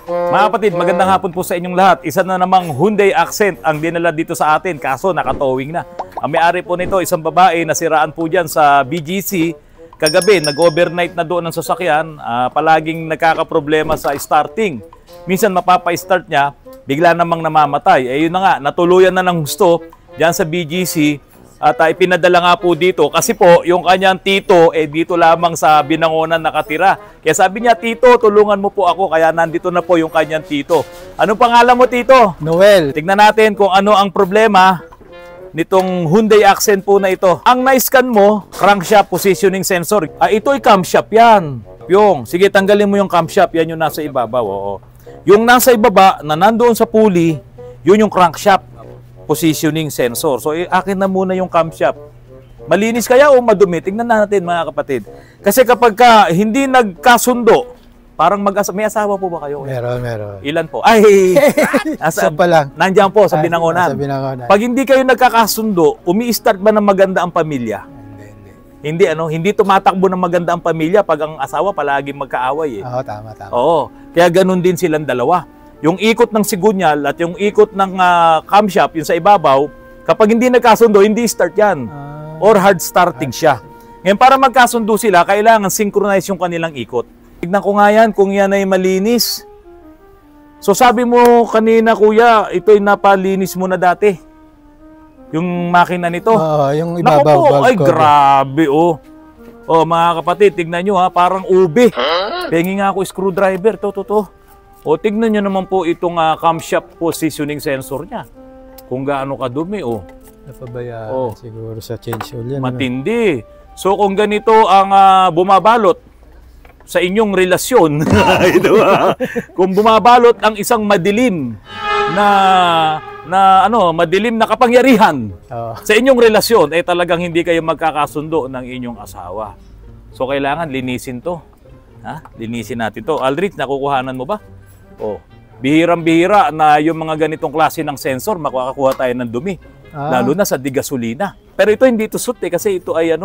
Mga kapatid, magandang hapon po sa inyong lahat. Isa na namang Hyundai Accent ang dinala dito sa atin, kaso nakatowing na. Ang may-ari po nito, isang babae, nasiraan po dyan sa BGC. Kagabi, nag-overnight na doon ang sasakyan, palaging nagkakaproblema sa starting. Minsan mapapa-start niya, bigla namang namamatay. Eh yun na nga, natuluyan na ng gusto dyan sa BGC. At ipinadala nga po dito kasi po yung kanyang tito dito lamang sa Binangonan nakatira. Kaya sabi niya, Tito, tulungan mo po ako. Kaya nandito na po yung kanyang tito. Anong pangalan mo, Tito? Noel. Tignan natin kung ano ang problema nitong Hyundai Accent po na ito. Ang na-scan mo, crankshaft positioning sensor. Ito ay camshaft yan. Sige, tanggalin mo yung camshaft. Yan yung nasa ibabaw. Oo. Yung nasa ibaba na nandoon sa pulley, yun yung crankshaft positioning sensor. So, akin na muna yung camshaft. Malinis kaya o madumi? Tingnan natin mga kapatid. Kasi kapag hindi nagkasundo, parang may asawa po ba kayo? Meron. Ilan po? Ay! Isa pa lang. Nandiyan po sa Binangonan. Sa Binangonan. Pag hindi kayo nagkakasundo, umi-start ba ng maganda ang pamilya? Hindi tumatakbo ng maganda ang pamilya pag ang asawa palaging magkaaway. Oo, tama. Oo. Kaya ganun din silang dalawa. Yung ikot ng sigunyal at yung ikot ng camshaft, yung sa ibabaw, kapag hindi nagkasundo, hindi start yan. Or hard starting siya. Ngayon, para magkasundo sila, kailangan synchronize yung kanilang ikot. Tignan ko nga yan, kung yan ay malinis. So sabi mo kanina, kuya, ito'y napalinis mo na dati. Yung makina nito. Oo, yung ibabaw. Ay, grabe, oh. Oh, mga kapatid, tignan nyo ha, parang ube. Pengi nga ako screwdriver, to. O, tignan nyo naman po itong camshaft positioning sensor niya. Kung gaano kadumi, oh. Napabayaan siguro sa change oil yan. Matindi. So, kung ganito ang bumabalot sa inyong relasyon, kung bumabalot ang isang madilim madilim na kapangyarihan sa inyong relasyon, talagang hindi kayo magkakasundo ng inyong asawa. So, kailangan linisin to. Linisin natin to. Aldrich, nakukuhanan mo ba? Bihirang-bihira na yung mga ganitong klase ng sensor, makakakuha tayo ng dumi. Lalo na sa digasolina. Pero ito hindi ito suit kasi ito ay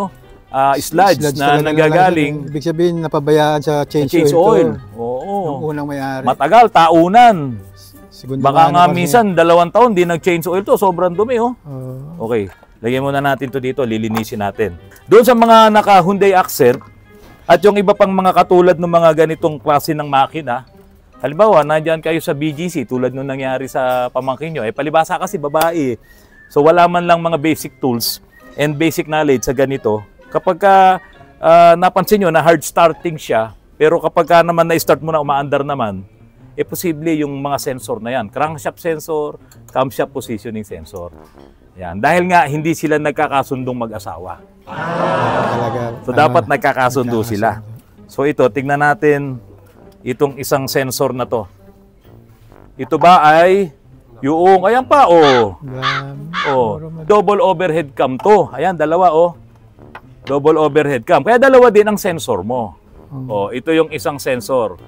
sludge na nagagaling. Ibig sabihin, napabayaan sa change oil. Oo. Yung unang may-ari. Matagal, taunan. Baka nga minsan, 2 taon, di nag-change oil to. Sobrang dumi, Okay, lagyan muna natin to dito, lilinisin natin. Doon sa mga naka-Hyundai Accent, at yung iba pang mga katulad ng mga ganitong klase ng makina, halimbawa, nandiyan kayo sa BGC, tulad nung nangyari sa pamangkin nyo, palibasa kasi babae. So, wala man lang mga basic tools and basic knowledge sa ganito. Kapag napansin nyo na hard starting siya, pero kapag naman na-start mo na umaandar naman, posible yung mga sensor na yan. Crankshaft sensor, camshaft positioning sensor. Yan. Dahil nga, hindi sila nagkakasundong mag-asawa. So, dapat nagkakasundo sila. So, ito, tignan natin itong isang sensor na to. Ito ba ay ayan pa, double overhead cam to. Ayan, dalawa, double overhead cam. Kaya dalawa din ang sensor mo. Ito yung isang sensor.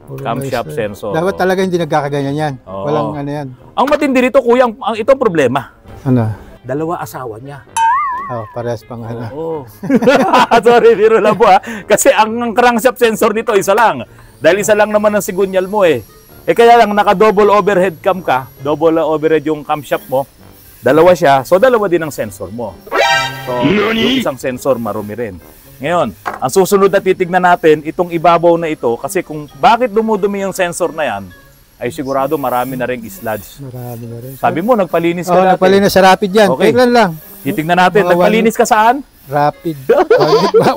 Camshaft sensor. Dapat talaga hindi nagkakaganyan yan. Walang yan. Ang matindi rito, kuya, itong problema. Ano? Dalawa asawa niya. Parehas pang Sorry, biro lang po Kasi ang crankshaft sensor nito, isa lang. Dahil isa lang naman ang sigunyal mo kaya lang naka-double overhead cam ka, double overhead yung camshaft mo, dalawa siya, so dalawa din ang sensor mo. So, yung isang sensor marumi rin. Ngayon, ang susunod na titignan natin, itong ibabaw na ito, kasi kung bakit dumudumi yung sensor na yan, ay sigurado marami na rin sludge. Marami na rin. Sabi mo, nagpalinis ka natin. Nagpalinis sa Rapid yan. Okay. Tignan lang. Titignan natin, nagpalinis ka saan? Rapid.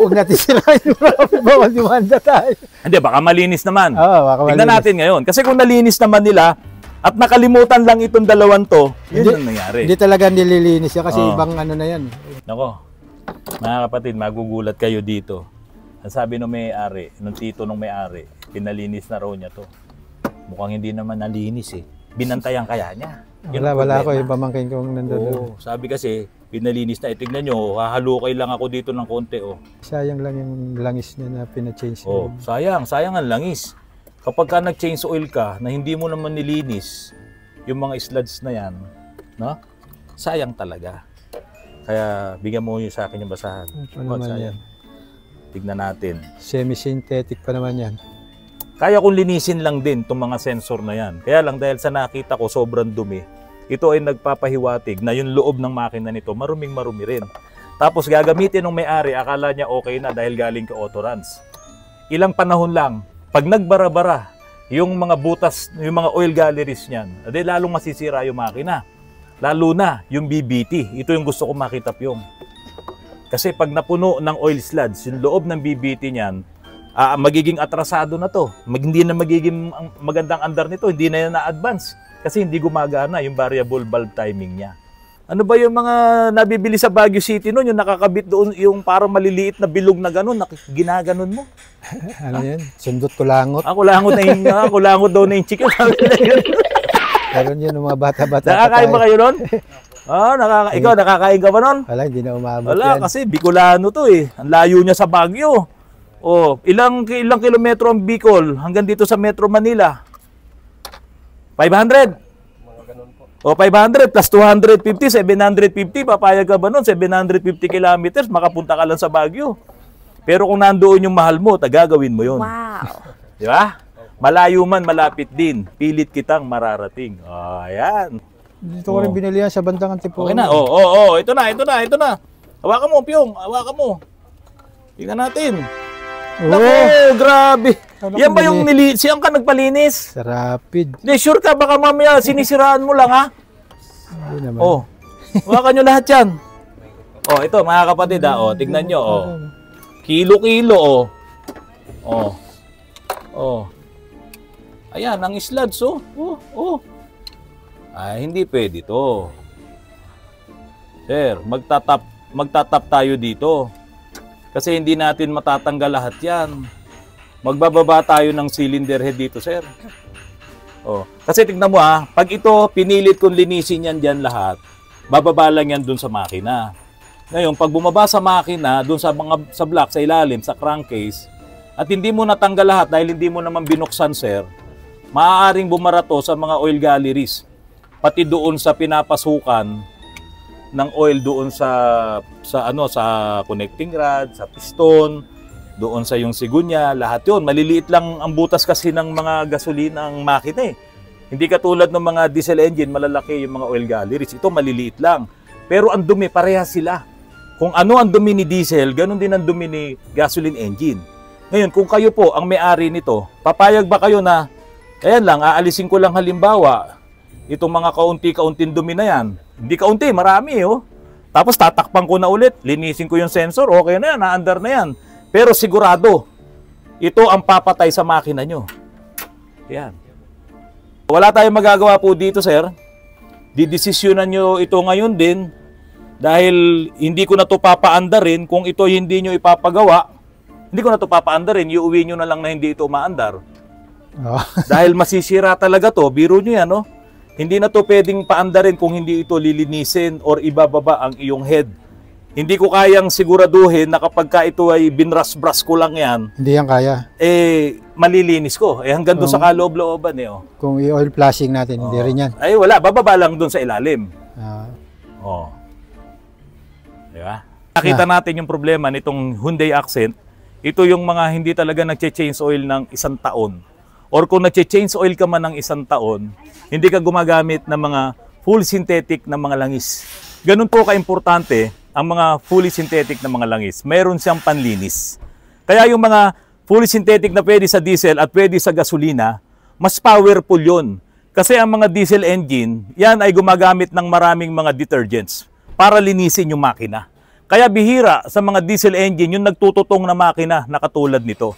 Huwag natin sila yung Rapid. Bawal dumanda tayo. Hindi, baka malinis naman. Baka malinis. Tignan natin ngayon. Kasi kung nalinis naman nila, at nakalimutan lang itong dalawang to, yun ang nangyari. Hindi talaga nililinis yan kasi ibang na yan. Nako, mga kapatid, magugulat kayo dito. Ang sabi nung may-ari, nung tito nung may-ari, pinalinis na raw niya to. Mukhang hindi naman nalinis Binantayan kaya niya. Wala ako, yung pamangkin kong nandun. Sabi kasi, pinalinis na. Tignan nyo, hahalukay lang ako dito ng konti. Sayang lang yung langis niya na pina-change. Sayang ang langis. Kapag ka nag-change oil ka, na hindi mo naman nilinis, yung mga sludge na yan, sayang talaga. Kaya bigyan mo yung sa akin yung basahan. Ano naman yan? Tignan natin. Semi-synthetic pa naman yan. kaya kong linisin lang din itong mga sensor na yan. Kaya lang dahil sa nakita ko sobrang dumi, ito ay nagpapahiwatig na yung loob ng makina nito maruming-marumi rin. Tapos gagamitin ng may-ari, akala niya okay na dahil galing ka Autorans. Ilang panahon lang, pag nagbara-bara yung mga butas, yung mga oil galleries niyan, edi lalong masisira yung makina. Lalo na yung BBT. Ito yung gusto ko makita Pyong. Kasi pag napuno ng oil sludge, yung loob ng BBT niyan, magiging atrasado na to. Hindi na magiging magandang andar nito, hindi na yan na-advance. Kasi hindi gumagana yung variable valve timing niya. Ano ba yung mga nabibili sa Baguio City noon, yung nakakabit doon, yung parang maliliit na bilog na gano'n, ginaganon mo? Ano yan? Sundot kulangot. Kulangot na yung, kulangot daw na yung chicken. Meron yun ng mga bata-bata. Nakakain ba kayo nun? Ikaw, nakakain ka ba nun? Wala, hindi na umabot Wala, yan. kasi Bicolano to eh. Ang layo niya sa Baguio. Ilang kilometro ang Bicol hanggang dito sa Metro Manila? 500? 500 plus 250, 750. Papayag ka ba nun? 750 kilometers, makapunta ka lang sa Baguio. Pero kung nandoon yung mahal mo, gagawin mo yun. Wow. Di ba? Malayo man, malapit din. Pilit kitang mararating. Ayan. Dito ko rin binili yan sa bandang Antipolo. Okay na. Ito na. Hawakan mo, Pyong. Hawakan mo. Tingnan natin. Naku, grabe. Yan ba yung siyang ka nagpalinis? Sa Rapid. Hindi, sure ka? Baka mamaya sinisiraan mo lang, ha? Hindi naman. Hawakan nyo lahat yan. Ito, mga kapatid, ha? Tignan nyo, Kilo-kilo, Ayan, ang sludge, hindi pwede to. Sir, magtatap tayo dito. Kasi hindi natin matatanggal lahat yan. Magbababa tayo ng cylinder head dito, sir. Kasi tignan mo pag ito pinilit kong linisin yan dyan lahat, bababa lang yan dun sa makina. Ngayon, pag bumaba sa makina, dun sa block, sa ilalim, sa crankcase, at hindi mo natanggal lahat dahil hindi mo naman binuksan, sir, maaaring bumarato sa mga oil galleries. Pati doon sa pinapasukan ng oil doon sa connecting rod, sa piston, doon sa yung sigunya, lahat 'yon. Maliliit lang ang butas kasi ng mga gasolina ng makina eh. Hindi katulad ng mga diesel engine, malalaki yung mga oil galleries. Ito maliliit lang. Pero ang dumi parehas sila. Kung ano ang dumi ni diesel, ganun din ang dumi ni gasoline engine. Ngayon, kung kayo po ang may-ari nito, papayag ba kayo na ayan lang, aalisin ko lang halimbawa itong mga kaunti-kaunting dumi na yan. Hindi kaunti, marami Tapos tatakpan ko na ulit, linisin ko yung sensor, okay na yan, naandar na yan. Pero sigurado, ito ang papatay sa makina nyo. Yan. Wala tayong magagawa po dito, sir. Didesisyonan nyo ito ngayon din dahil hindi ko na ito papaandarin. Kung ito hindi nyo ipapagawa, hindi ko na ito papaandarin, iuwi nyo na lang na hindi ito umaandar. Dahil masisira talaga to, biro nyo yan, Hindi na to pwedeng paandarin kung hindi ito lilinisin or ibababa ang iyong head. Hindi ko kayang siguraduhin na kapag ka ito ay binras-bras ko lang yan, hindi yan kaya. Malilinis ko. Hanggang doon sa kaloob-looban Kung i-oil flashing natin, hindi rin yan. Wala, bababa lang doon sa ilalim. Diba? Nakita natin yung problema nitong Hyundai Accent. Ito yung mga hindi talaga nag-change oil ng 1 taon. Or kung nag-change oil ka man ng 1 taon, hindi ka gumagamit ng mga full synthetic na mga langis. Ganun po ka-importante ang mga fully synthetic na mga langis. Meron siyang panlinis. Kaya yung mga fully synthetic na pwede sa diesel at pwede sa gasolina, mas powerful yun. Kasi ang mga diesel engine, yan ay gumagamit ng maraming mga detergents para linisin yung makina. Kaya bihira sa mga diesel engine yung nagtututong na makina na katulad nito.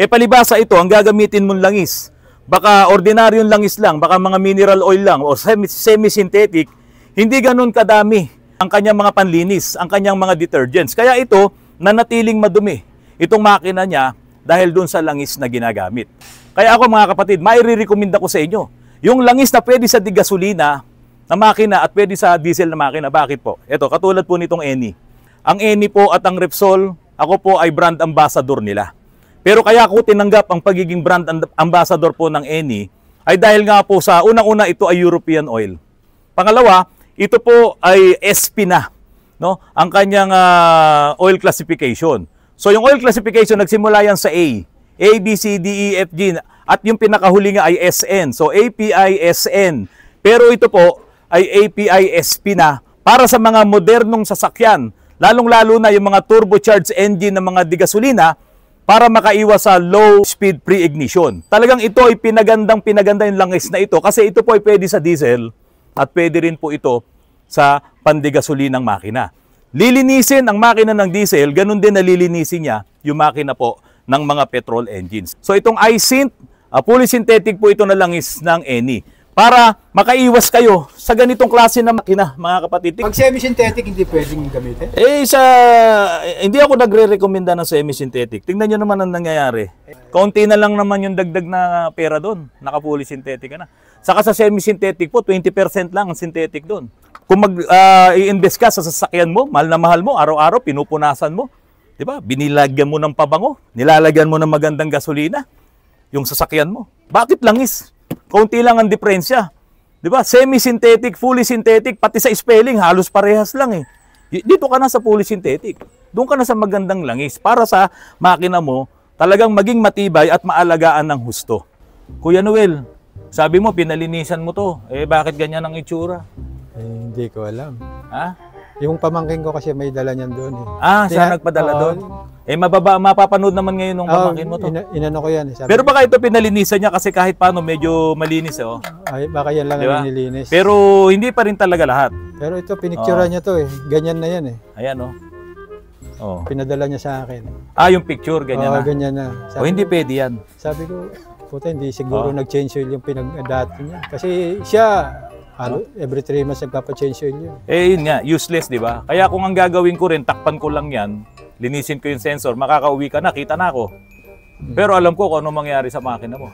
Palibasa ito, ang gagamitin mong langis, baka ordinaryong langis lang, baka mga mineral oil lang o semi-synthetic, hindi ganun kadami ang kanyang mga panlinis, ang kanyang mga detergents. Kaya ito, nanatiling madumi itong makina niya dahil dun sa langis na ginagamit. Kaya ako mga kapatid, maire-recommend ako sa inyo, yung langis na pwede sa gasolina na makina at pwede sa diesel na makina. Bakit po? Ito, katulad po nitong Eni. Ang Eni po at ang Repsol, ako po ay brand ambassador nila. Pero kaya ko tinanggap ang pagiging brand ambassador po ng Eni ay dahil nga po sa unang-una ito ay European oil. Pangalawa, ito po ay SP na, ang kanyang oil classification. So yung oil classification nagsimula yan sa A. A, B, C, D, E, F, G. At yung pinakahuli nga ay SN. So API SN. Pero ito po ay API SP na para sa mga modernong sasakyan. Lalong-lalo na yung mga turbocharged engine ng mga digasolina para makaiwas sa low speed pre-ignition. Talagang ito ay pinaganda yung langis na ito kasi ito po ay pwede sa diesel at pwede rin po ito sa pandigasolinang makina. Lilinisin ang makina ng diesel, ganun din nalilinisin niya yung makina po ng mga petrol engines. So itong iSynth, fully synthetic po ito na langis ng Eni. Para makaiwas kayo sa ganitong klase na makina, mga kapatid. Pag semi-synthetic, hindi pwedeng gamitin? Hindi ako nagre-recommenda ng semi-synthetic. Tingnan nyo naman ang nangyayari. Kaunti na lang naman yung dagdag na pera doon. Naka-fully synthetic ka na. Saka sa semi-synthetic po, 20% lang ang synthetic doon. Kung mag-i-invest ka sa sasakyan mo, mahal na mahal mo, araw-araw, pinupunasan mo. Diba? Binilagyan mo ng pabango, nilalagyan mo ng magandang gasolina, yung sasakyan mo. Bakit langis? Kaunti lang ang diferensya. 'Di ba? Semi-synthetic, fully synthetic, pati sa spelling halos parehas lang eh. Dito ka na sa fully synthetic. Doon ka na sa magandang langis para sa makina mo talagang maging matibay at maalagaan ng husto. Kuya Noel, sabi mo pinalinisan mo 'to. Bakit ganyan ang itsura? Hindi ko alam. Ha? Yung pamangkin ko kasi may dala niyan doon eh. Siya nagpadala doon? Mapapanood naman ngayon ng pamangkin mo to. Inano ko yan. Pero baka ito pinalinisan niya kasi kahit paano medyo malinis oh. Ay, baka yan lang ang nililinis. Pero hindi pa rin talaga lahat. Pero ito, pinicturean niya to eh. Ganyan na yan eh. Ayan oh. Pinadala niya sa akin. Yung picture, ganyan na? Ganyan na. Hindi pwede yan. Sabi ko, puta, hindi siguro nag-change oil yung pinag-dati niya. Kasi siya, every 3 months nagpapa-change oil yun. Yun nga, useless, di ba? Kaya kung ang gagawin ko rin, takpan ko lang yan, linisin ko yung sensor, makakauwi ka na, kita na ako. Pero alam ko kung ano mangyari sa makina mo.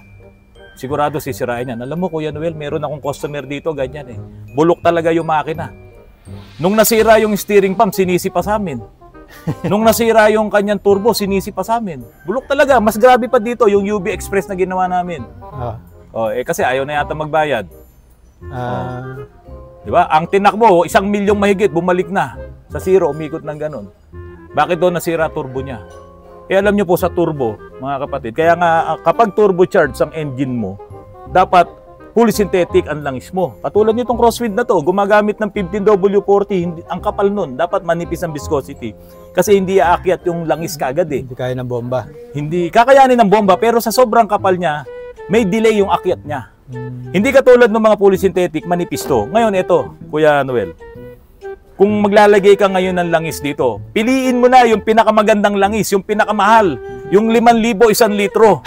Sigurado sisirain yan. Alam mo, Kuya Noel, meron akong customer dito, ganyan eh. Bulok talaga yung makina. Nung nasira yung steering pump, sinisi pa sa amin. Nung nasira yung kanyang turbo, sinisi pa sa amin. Bulok talaga. Mas grabe pa dito yung UV Express na ginawa namin. Kasi ayaw na yata magbayad. Diba? Ang tinakbo, 1 milyong mahigit, bumalik na. Sa zero, umikot ng ganun. Bakit doon nasira turbo niya? Alam nyo po sa turbo, mga kapatid, kaya nga kapag turbocharged ang engine mo, dapat fully synthetic ang langis mo. Katulad nitong crosswind na to, gumagamit ng 15W40, ang kapal nun, dapat manipis ang viscosity. Kasi hindi aakyat yung langis kagad eh. Hindi kaya ng bomba. Hindi, kakayanin ng bomba, pero sa sobrang kapal niya, may delay yung akyat niya. Hindi katulad ng mga fully synthetic, manipis to. Ngayon ito, Kuya Noel, kung maglalagay ka ngayon ng langis dito, piliin mo na yung pinakamagandang langis, yung pinakamahal, yung 5,000 1 litro.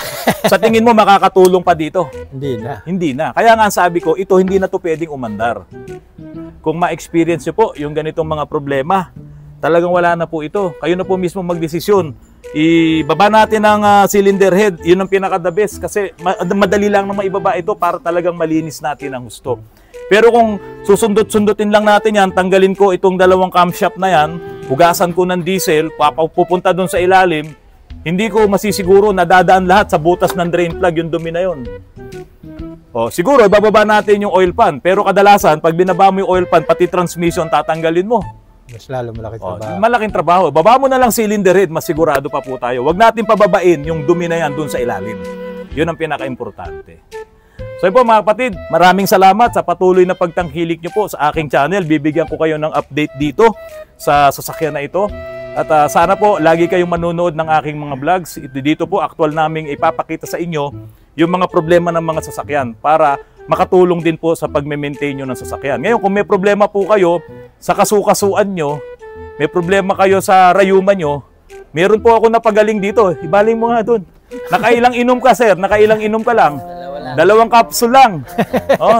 Sa tingin mo makakatulong pa dito? Hindi na. Hindi na. Kaya nga sabi ko, ito hindi na to pwedeng umandar. Kung ma-experience nyo po yung ganitong mga problema, talagang wala na po ito. Kayo na po mismo magdesisyon. Ibaba natin ang cylinder head, yun ang pinaka-the best kasi madali lang na maibaba ito para talagang malinis natin ang husto. Pero kung susundot-sundutin lang natin yan, tanggalin ko itong 2 camshaft na yan, hugasan ko ng diesel, pupunta doon sa ilalim, hindi ko masisiguro na dadaan lahat sa butas ng drain plug yung dumi na yun. Siguro, ibababa natin yung oil pan, pero kadalasan, pag binaba mo yung oil pan, pati transmission, tatanggalin mo. Mas lalo malaking trabaho. Malaking trabaho. Baba mo na lang cylinder head, masigurado pa po tayo. Huwag natin pababain yung dumi na yan doon sa ilalim. Yun ang pinaka-importante. So po mga kapatid, maraming salamat sa patuloy na pagtangkilik nyo po sa aking channel. Bibigyan ko kayo ng update dito sa sasakyan na ito. At sana po lagi kayong manonood ng aking mga vlogs. Dito po actual naming ipapakita sa inyo yung mga problema ng mga sasakyan para makatulong din po sa pag-maintain nyo ng sasakyan. Ngayon kung may problema po kayo sa kasukasuan nyo, may problema kayo sa rayuman nyo, meron po ako napagaling dito. Ibaling mo nga doon. Nakailang inom ka sir? Nakailang inom ka lang? 2 capsule lang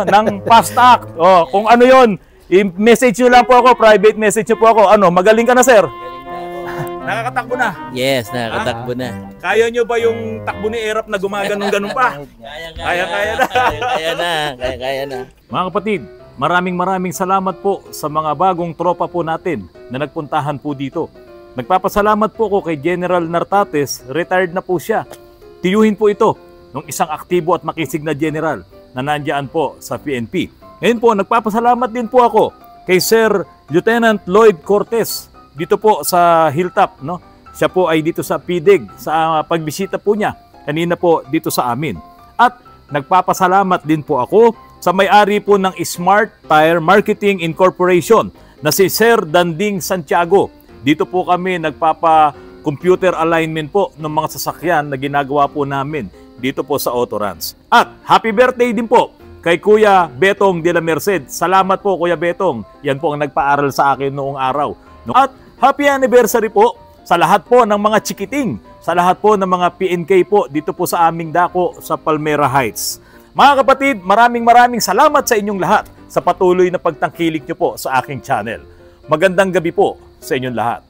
ng Fast Act. Kung ano yon, i-message nyo lang po ako, private message nyo po ako. Magaling ka na sir? Nakakatakbo na? Yes, nakakatakbo na. Kaya nyo ba yung takbo ni Erap na gumaganong-ganong pa? Kaya na. Mga kapatid, maraming salamat po sa mga bagong tropa po natin na nagpuntahan po dito. Nagpapasalamat po ko kay General Nartates, retired na po siya. Tiyuhin po ito ng isang aktibo at makisig na general na nandiyan po sa PNP. Ngayon po, nagpapasalamat din po ako kay Sir Lieutenant Lloyd Cortez dito po sa Hilltop. Siya po ay dito sa PDEG sa pagbisita po niya kanina po dito sa amin. At nagpapasalamat din po ako sa may-ari po ng Smart Tire Marketing Incorporation na si Sir Danding Santiago. Dito po kami nagpapa-computer alignment po ng mga sasakyan na ginagawa po namin dito po sa Autorans. At happy birthday din po kay Kuya Betong de la Merced. Salamat po Kuya Betong. Yan po ang nagpaaral sa akin noong araw. At happy anniversary po sa lahat po ng mga chikiting, sa lahat po ng mga PNK po dito po sa aming dako sa Palmera Heights. Mga kapatid, maraming salamat sa inyong lahat sa patuloy na pagtangkilik nyo po sa aking channel. Magandang gabi po sa inyong lahat.